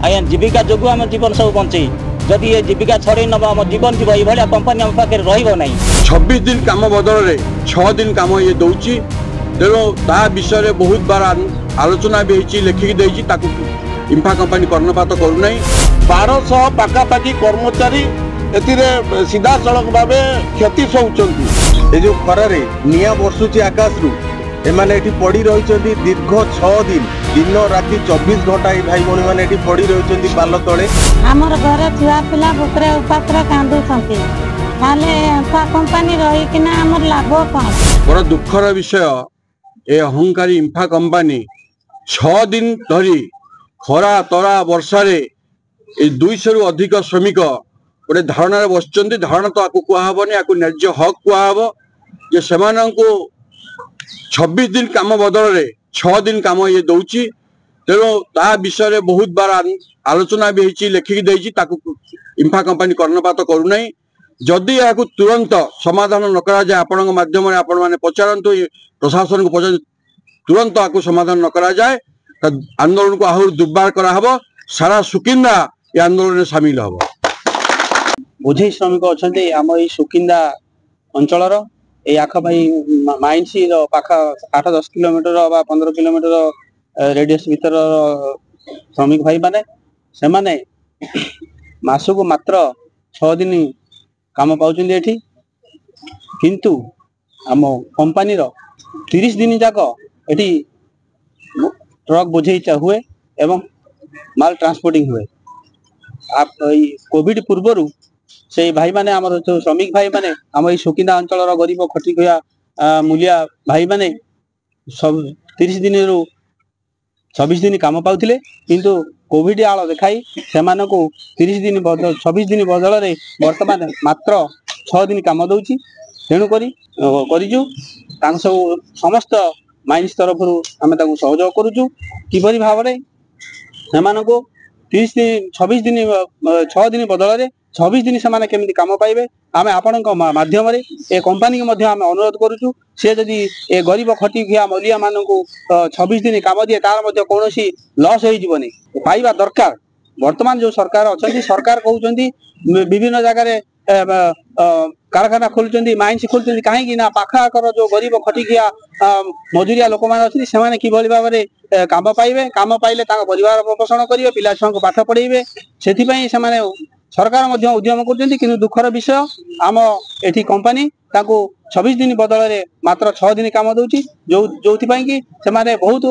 आज्ञा जीविका जो आम जीवन सब बचे जदि ये जीविका छड़े नब आम जीवन जीव ये कंपानी आम पाखे रही 26 दिन काम बदल में 6 दिन काम ये दौची तेणु ता विषय बहुत बार आलोचना भी होती लिखिकी इंफा कंपानी कर्णपात करूना 1200 पाखापाखि कर्मचारी सीधा सड़क भाव क्षति सहते जो खरार निआ बसुची आकाश रू एमाने पड़ी रही दीर्घ 6 दिन दिन राति 24 घंटा भाई भाई मैंने पड़ी रही पाल तले आमर घर छुआ पिला बुकरे उपासरे कांदुछंती ताले कंपानी रही किना आमर लाभ कौन बड़ दुखर विषय ए अहंकारी इंफा कंपानी 6 दिन धरी खरा तरा वर्षारे 200 रु अधिक श्रमिक गोटे धारणा बसुँच धारणा तो आपको कहबनी आपको न्याय्य हक कहब जे से 26 दिन काम बदल में 6 दिन काम ये दौची तेणु ता विषय बहुत बार आलोचना भी होती लिखिकी इंफा कंपानी कर्णपात करूना जदि यह तुरंत समाधान न करा जाए आपण माध्यम आपण मैंने पचारतु प्रशासन को पचार तुरंत आपको समाधान न करा जाए आंदोलन को आहरी दुर्बार कराहब सारा सुकिंदा ये आंदोलन में सामिल हम बुझे श्रमिक अच्छा आम ये सुकिंदा अंचल ये आखपाई माइंसी पाख 8-10 किलोमीटर 15 किलोमीटर रेडियस भीतर श्रमिक भाई माने से माने मासक मात्र 6 दिन काम पाउछन एठी किंतु आम कंपानी 30 दिन जाक एठी ट्रक बोझे हुए एवं माल ट्रांसपोर्टिंग हुए आप कोविड पूर्व से भाई माने आमर जो श्रमिक भाई माने आम ये सुकिंदा अंचल गरीब खटिखुआ मूलिया भाई माने सब 30 दिन रु 26 दिन काम पाउथिले किंतु कोविड आड़ देखाई से 30 दिन 26 दिन बदल में वर्तमान मात्र 6 दिन काम दौची तेणुक करूँ सब समस्त माइंस तरफ आम सहयोग करुचु किपरि भाव में से 26 दिन 6 दिन बदल में 26 दिन से केमी कम पाइबे आम आपण माध्यम ए कंपानी को आम अनुरोध करुचु से जदि ए गरीब खटिखुआ मलिया मान 26 दिन काम दिए तार कौन लस होनी पाइबा दरकार वर्तमान जो सरकार अच्छा सरकार कहते विभिन्न जगह कारखाना खोलुंट माइंस खोलुंट कहीं पाखाकर जो गरीब खटिखिया मजुरिया लोक मैंने अच्छे कि भाव में काम पाइबे काम पाइले परिवार पोषण करेंगे पिला छुआ को पाठ पढ़ेबे से सरकार उद्यम कर दुखर विषय आम एठी कंपानी 26 दिन बदल में मात्र 6 दिन काम दौची जो कि से बहुत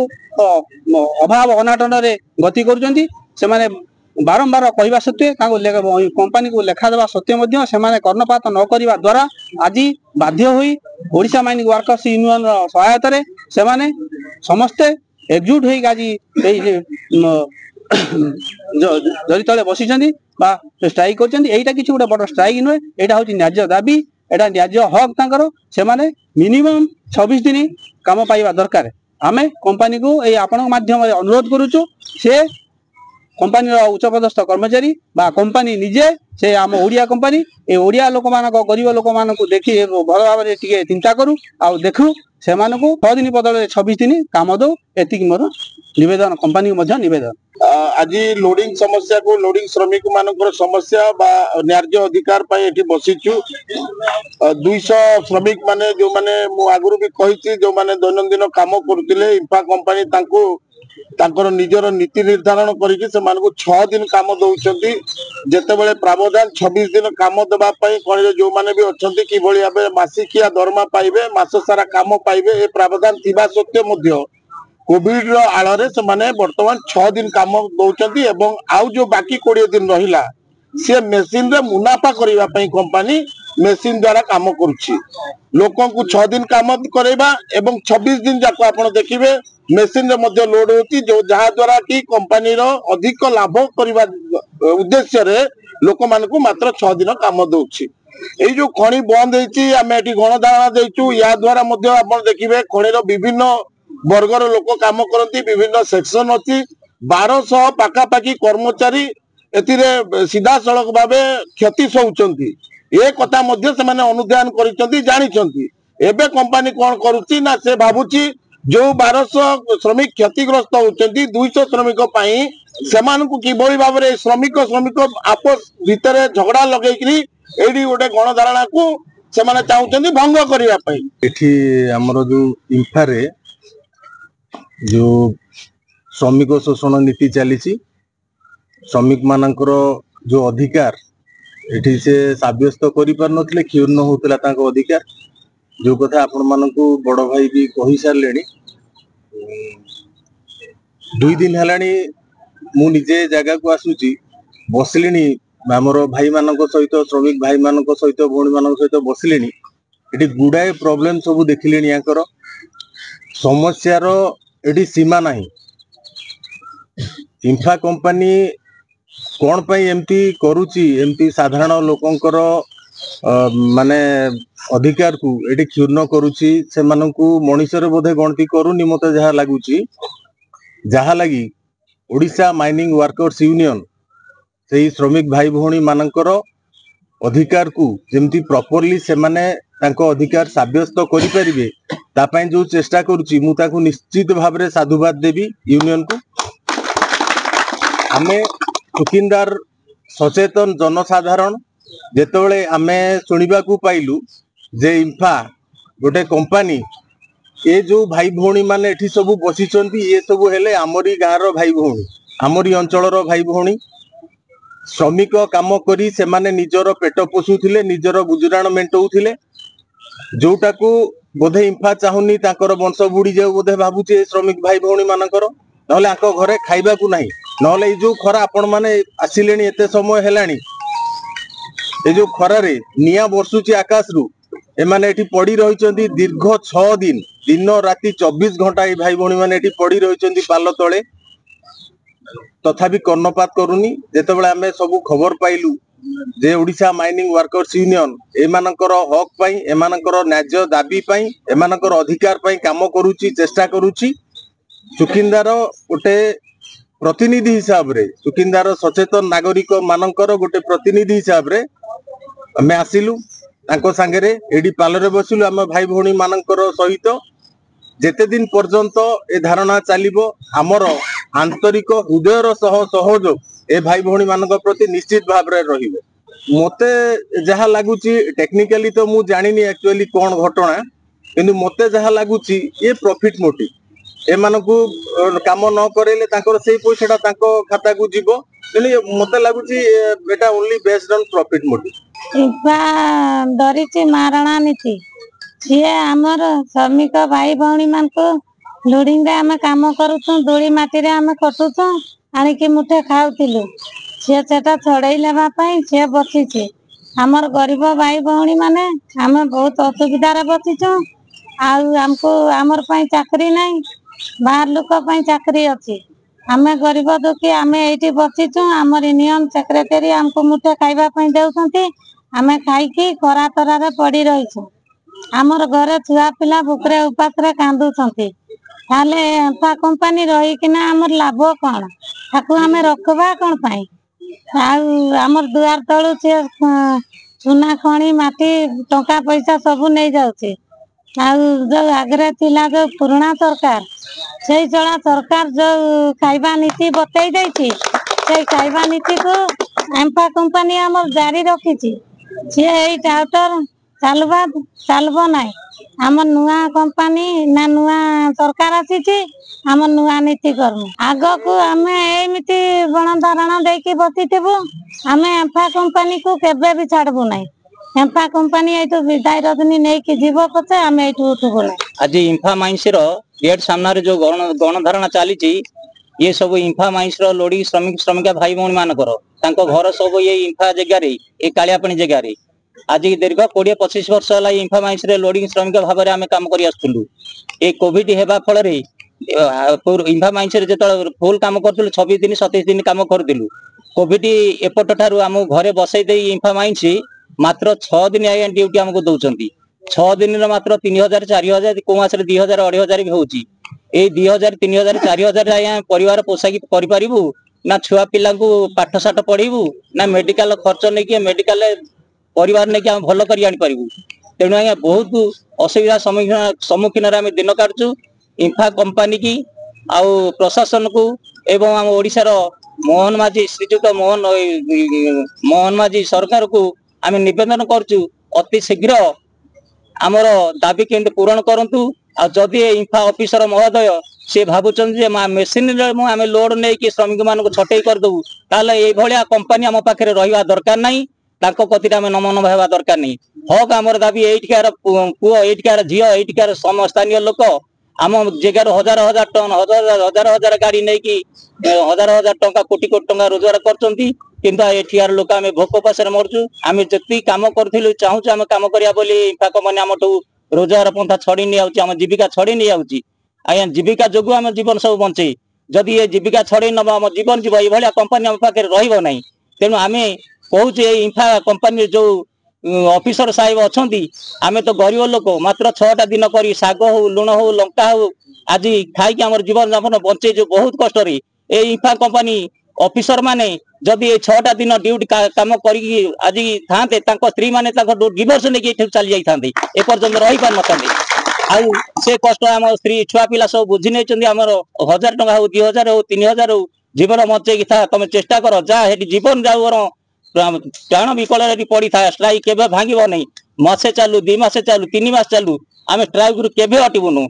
अभाव अनाटन गति कर बारंबार कहवा सत्वे कंपानी को लेखा देवा सत्वे से कर्णपात न करने द्वारा आज बाध्य हुई ओडिशा माइनिंग वर्कर्स यूनियन सहायतार से समस्ते एकजुट हो आज जरी तले बसी स्ट्राइक कर किसी गोटे बड़ स्ट्राइक नुहे यहाँ हूँ न्याय्य दाबी एटा न्याय्य हक तांकर से मिनिमम 26 दिन काम पाइबा दरकार आम कंपानी को ये आपण माध्यम अनुरोध करुचु से कंपानी उच्चपदस्थ कर्मचारी बा कंपानी निजे से आम ओडिया कंपानी ए ओडिया लोक मान गरीब लोक मान देखी भल भाव में चिंता करूँ आ देखू से 6 दिन बदल 26 दिन काम दो एति मोर निवेदन कंपानी को निवेदन आज लोडिंग समस्या को लोडिंग श्रमिक मानकर समस्या बा न्याय्य अधिकार पाई बसीचु 200 श्रमिक माने जो माने मु आगुरु भी कही जो माने दैनंदिन काम करुतिले इंफा कंपानी तांकर निजर नीति निर्धारण करके 6 दिन काम दौरान जितेबाला प्रावधान 26 दिन काम देवाई खनिज जो मैंने भी अच्छा कि भाव मासिकिया दरमा पाइबे मास सारा काम पाइबे ए प्रावधान थिबा सत्वे कोविड आड़ से वर्तमान 6 दिन काम दौरान आउ जो बाकी 20 दिन रहा सी मेसीन रे मुनाफा करने कंपानी मेसीन द्वारा काम करुच्ची लोक 6 दिन काम करवा 26 दिन जाक आप देखिए मेसीन रे मध्य लोड होती जो जहाँ द्वारा कि कंपानी अधिक लाभ करने उद्देश्य रे लोक मान मात्र 6 दिन काम दौची ये जो खनि बंद होम गणधारणा देचु या द्वारा आप देखिए खनिर विभिन्न वर्गर लोक काम करती विभिन्न सेक्शन अच्छी 1200 पाखापाखि कर्मचारी सीधा सड़क भाव क्षति सहते ये कथा अनुध्यान कर कंपानी कौन करुच्ची ना से भावुची जो 1200 श्रमिक क्षतिग्रस्त होती 200 श्रमिक ସେମାନଙ୍କୁ କିଭଳି ଭାବରେ ଶ୍ରମିକ ଆପସ ଭିତରେ ଝଗଡା ଲଗେଇକିରି ଏଇଠି ଗୋଟେ ଗଣଧାରଣାକୁ ସେମାନେ ଚାହୁଁଛନ୍ତି ଭଙ୍ଗ କରିବା ପାଇଁ। ଏଠି ଆମର ଯୋଉ ଇମ୍ଫାରେ ଯୋଉ ଶ୍ରମିକ ଶୋଷଣ ନୀତି ଚାଲିଛି, ଶ୍ରମିକ ମାନଙ୍କର ଯୋଉ ଅଧିକାର ଏଠି ସେ ସାବ୍ୟସ୍ତ କରିପାରୁନଥିଲେ, କ୍ଷୁର୍ଣ୍ଣ ହଉଥିଲା ତାଙ୍କ ଅଧିକାର, ଯୋଉ କଥା ଆପଣ ମାନଙ୍କୁ ବଡ ଭାଇ ବି କହି ସାରିଲେଣି। 2 ଦିନ ହେଲାଣି ମୁଁ ନିଜେ ଜାଗାକୁ ଆସୁଛି, ବସିଲିଣି ଆମର ଭାଇ ମାନଙ୍କ ସହିତ, ଶ୍ରମିକ ଭାଇ ମାନଙ୍କ ସହିତ, ଭଉଣୀ ମାନଙ୍କ ସହିତ ବସିଲିଣି। ଏଠି ଗୁଡାଏ ପ୍ରୋବ୍ଲେମ ସବୁ ଦେଖିଲିଣି। ୟାଙ୍କର ସମସ୍ୟାର ଏଠି ସୀମା ନାହିଁ। ଇମ୍ଫା କମ୍ପାନୀ କଣ ପାଇଁ ଏମିତି କରୁଛି, ଏମିତି ସାଧାରଣ ଲୋକଙ୍କର ମାନେ ଅଧିକାରକୁ ଏଠି କ୍ଷୁର୍ଣ୍ଣ କରୁଛି, ସେମାନଙ୍କୁ ମଣିଷରେ ବୋଧେ ଗଣତି କରୁନି ମତେ ଯାହା ଲାଗୁଛି। ଯାହା ଲାଗି ଓଡ଼ିଶା ମାଇନିଂ ୱାର୍କର୍ସ ୟୁନିୟନ ସେଇ ଶ୍ରମିକ ଭାଇ ଭଉଣୀ ମାନଙ୍କର ଅଧିକାରକୁ ଯେମିତି ପ୍ରପରଲି ସେମାନେ ତାଙ୍କ ଅଧିକାର ସାବ୍ୟସ୍ତ କରିପାରିବେ, ତା ପାଇଁ ଯୋଉ ଚେଷ୍ଟା କରୁଛି, ମୁଁ ତାକୁ ନିଶ୍ଚିତ ଭାବରେ ସାଧୁବାଦ ଦେବି ୟୁନିୟନକୁ। ଆମେ ସୁକିନ୍ଦାର ସଚେତନ ଜନସାଧାରଣ ଯେତେବେଳେ ଆମେ ଶୁଣିବାକୁ ପାଇଲୁ ଯେ ଇମ୍ଫା ଗୋଟେ କମ୍ପାନୀ, ଏ ଯୋଉ ଭାଇ ଭଉଣୀ ମାନେ ଏଠି ସବୁ ବସିଛନ୍ତି, ଏ ସବୁ ହେଲେ ଆମରି ଗାଁର ଭାଇ ଭଉଣୀ, ଆମରି ଅଞ୍ଚଳର ଭାଇ ଭଉଣୀ। ଶ୍ରମିକ କାମ କରି ସେମାନେ ନିଜର ପେଟ ପୋଷୁଥିଲେ, ନିଜର ଗୁଜୁରାଣ ମେଣ୍ଟଉଥିଲେ, ଯୋଉଟାକୁ ବୋଧେ ଇମ୍ଫା ଚାହୁଁନି ତାଙ୍କର ବଂଶ ବୁଡି ଯାଉ ବୋଧେ ଭାବୁଛି ଏ ଶ୍ରମିକ ଭାଇ ଭଉଣୀ ମାନଙ୍କର, ନହେଲେ ଆଙ୍କ ଘରେ ଖାଇବାକୁ ନାହିଁ। ନହେଲେ ଏଇ ଯୋଉ ଖରା, ଆପଣ ମାନେ ଆସିଲେଣି ଏତେ ସମୟ ହେଲାଣି, ଏ ଯୋଉ ଖରାରେ ନିଆଁ ବର୍ଷୁଛି ଆକାଶରୁ, ଏମାନେ ଏଠି ପଡି ରହିଛନ୍ତି ଦୀର୍ଘ 6 ଦିନ, ଦିନ ରାତି 24 ଘଣ୍ଟା ଏଇ ଭାଇ ଭଉଣୀ ମାନେ ଏଠି ପଡି ରହିଛନ୍ତି ପାଲ ତଳେ, ତଥାପି କର୍ଣ୍ଣପାତ କରୁନି। ଯେତେବେଳେ ଆମେ ସବୁ ଖବର ପାଇଲୁ ଯେ ଓଡ଼ିଶା ମାଇନିଂ ୱାର୍କର୍ସ ୟୁନିୟନ ଏମାନଙ୍କର ହକ୍ ପାଇଁ, ଏମାନଙ୍କର ନ୍ୟାଯ୍ୟ ଦାବି ପାଇଁ, ଏମାନଙ୍କର ଅଧିକାର ପାଇଁ କାମ କରୁଛି, ଚେଷ୍ଟା କରୁଛି, ସୁକିନ୍ଦାର ଗୋଟେ ପ୍ରତିନିଧି ହିସାବରେ, ସୁକିନ୍ଦାର ସଚେତନ ନାଗରିକ ମାନଙ୍କର ଗୋଟେ ପ୍ରତିନିଧି ହିସାବରେ ଆମେ ଆସିଲୁ ତାଙ୍କ ସାଙ୍ଗରେ, ଏଠି ପାଲରେ ବସିଲୁ ଆମ ଭାଇ ଭଉଣୀ ମାନଙ୍କର ସହିତ। ଯେତେ ଦିନ ପର୍ଯ୍ୟନ୍ତ ଏ ଧାରଣା ଚାଲିବ, ଆମର ଆନ୍ତରିକ ହୃଦୟର ସହ ସହଯୋଗ ଏ ଭାଇ ଭଉଣୀ ମାନଙ୍କ ପ୍ରତି ନିଶ୍ଚିତ ଭାବରେ ରହିବ। ମତେ ଯାହା ଲାଗୁଛି, ଟେକ୍ନିକାଲି ତ ମୁଁ ଜାଣିନି ଆକ୍ଚୁଆଲି କଣ ଘଟଣା, କିନ୍ତୁ ମତେ ଯାହା ଲାଗୁଛି ଏ ପ୍ରଫିଟ ମୋଟିଭ। ଏମାନଙ୍କୁ କାମ ନ କରେଇଲେ ତାଙ୍କର ସେଇ ପଇସାଟା ତାଙ୍କ ଖାତାକୁ ଯିବ, ତେଣୁ ମତେ ଲାଗୁଛି ଏଟା only based on profit motive. IMFA ଧରିଛି ମାରଣା ନୀତି। ସିଏ ଆମର ଶ୍ରମିକ ଭାଇ ଭଉଣୀ ମାନଙ୍କୁ ଲୋଡିଂରେ ଆମେ କାମ କରୁଛୁ, ଧୂଳି ମାଟିରେ ଆମେ ଖଟୁଛୁ, ଆଣିକି ମୁଠେ ଖାଉଥିଲୁ। ସିଏ ସେଟା ଛଡେଇ ନେବା ପାଇଁ ସିଏ ବସିଛି। ଆମର ଗରିବ ଭାଇ ଭଉଣୀ ମାନେ ଆମେ ବହୁତ ଅସୁବିଧାରେ ବସିଛୁ। ଆଉ ଆମକୁ ଆମର ପାଇଁ ଚାକିରି ନାହିଁ, ବାହାର ଲୋକ ପାଇଁ ଚାକିରି ଅଛି। ଆମେ ଗରିବ ଦୁଃଖୀ, ଆମେ ଏଇଠି ବସିଛୁ। ଆମର ୟୁନିୟନ ସେକ୍ରେଟାରୀ ଆମକୁ ମୁଠେ ଖାଇବା ପାଇଁ ଦେଉଛନ୍ତି, ଆମେ ଖାଇକି ଖରା ତରାରେ ପଡି ରହିଛୁ। ଆମର ଘରେ ଛୁଆ ପିଲା ଭୁକରେ ଉପାସରେ କାନ୍ଦୁଛନ୍ତି। ତାହେଲେ ଏମ୍ଫା କମ୍ପାନୀ ରହିକିନା ଆମର ଲାଭ କଣ? ତାକୁ ଆମେ ରଖିବା କଣ ପାଇଁ? ଆଉ ଆମର ଦୁଆର ତଳୁ ସିଏ ସୁନା ଖଣି ମାଟି ଟଙ୍କା ପଇସା ସବୁ ନେଇଯାଉଛି। ଆଉ ଯୋଉ ଆଗରେ ଥିଲା ଯୋଉ ପୁରୁଣା ସରକାର, ସେଇ ଚଳା ସରକାର ଯୋଉ ଖାଇବା ନୀତି ବତେଇ ଦେଇଛି, ସେଇ ଖାଇବା ନୀତିକୁ ଏମ୍ଫା କମ୍ପାନୀ ଆମର ଜାରି ରଖିଛି। ସିଏ ଏଇ ଟାଉଟର ଚାଲବ ନାହିଁ। ଆମ ନୂଆ କମ୍ପାନୀ ନା ନୂଆ ସରକାର ଆସିଛି, ଆମ ନୂଆ ନୀତି କରମୁ। ଆଗକୁ ଆମେ ଏମିତି ଗଣଧାରଣା ଦେଇକି ବସିଥିବୁ, ଆମେ ଏମ୍ଫା କମ୍ପାନୀକୁ କେବେ ବି ଛାଡବୁ ନାହିଁ। ଏମ୍ଫା କମ୍ପାନୀ ଏଇଠୁ ବିଦାୟ ରଜନୀ ନେଇକି ଯିବ ପଛେ ଆମେ ଏଇଠୁ ଉଠିବୁ ନାହିଁ। ଆଜି ଇମ୍ଫା ମାଇନ୍ସର ଗେଟ୍ ସାମ୍ନାରେ ଯୋଉ ଗଣଧାରଣା ଚାଲିଛି, ये सब इंफा माइंस लोडी श्रमिका भाई भौणी मानकर घर सब ये इंफा जगह ये कालियापाणी जगह आज दीर्घ 20-25 वर्ष है इंफा माइंस लोडिंग श्रमिक भाव में आम कम कर कोविड होगा फल इंफा माइंस जो फुल कम करूँ 26 दिन 27 दिन कम करूँ कोविड एपट ठार आम घरे बसई इंफा माइंस मात्र 6 दिन आज्ञा ड्यूटी आमको दौरान 6 दिन मात्र 3000 4000 को मास 2000 2500 भी होची ए 2000 3000 4000 आज्ञा परिवार पोषाक करूँ ना छुआ पिला पाठ साठ पढ़ू ना मेडिकल खर्च नहीं मेडिकल परिवार नहीं आम भल कर आनीपरू तेणु आज्ञा बहुत असुविधा सम्मुखीन आम दिन काटू इंफा कंपानी की आउ प्रशासन को एवं आम ओडिशार मोहन माझी श्रीजुत मोहन माझी सरकार को आम निवेदन करुचु अति शीघ्र आमर दाबी केमती पूरण करंतु जदि इंफा ऑफिसर महोदय से भावुं मेसीन आम लोड नहीं श्रमिक मान छटई करदेबू ताल कंपानी आम पाखे रहा दरकार नहीं कति आम नमन भावा दरकार नहीं हक आमर दाबी एटिकार पुओ एटिकार झील एटिकार स्थानीय लोक आम जगार हजार हजार टन हजार हजार हजार गाड़ी नहीं कि हजार हजार टंका कोटी कोटी टंका रोजगार कर लोक आम भोक पाशे मरचु आम जी कम करूँ चाहूँ आम कम करा इंफा कंपानी आम रोजगार पंथा छड़ी नहीं आम जीविका छड़ी नहीं आज्ञा जीविका जो आम जीवन सब बचे जदि ये जीविका छड़ी नब आम जीवन जीव ये कंपानी आम पाखे रहा तेणु आम कहे इंफा कंपानी जो ऑफिसर साहेब अच्छा आम तो गरीब लोक मात्र 6टा दिन कर शाग हो लुण हो लंका हो आज खाई आम जीवन यापन बचे जो बहुत कष्ट इंफा कंपानी ऑफिसर माने जदि 6टा दिन ड्यूटी काम कर आज था स्त्री माने डिवोर्स नहीं चली जाते एपर्यंत रही पार न से कष्ट आम स्त्री छुआ पिला सब बुझी नहीं आम 1000 टंका हो 2000 हो 3000 हो जीवन बचे था तुम चेष्टा कर जहाँ जीवन जाऊ प्राण विकल पड़ी था स्ट्राइक केवे भांगो नहीं मसे चालू 2 मास चालू 3 मास चालू आम स्ट्राइक केवे हटबुनु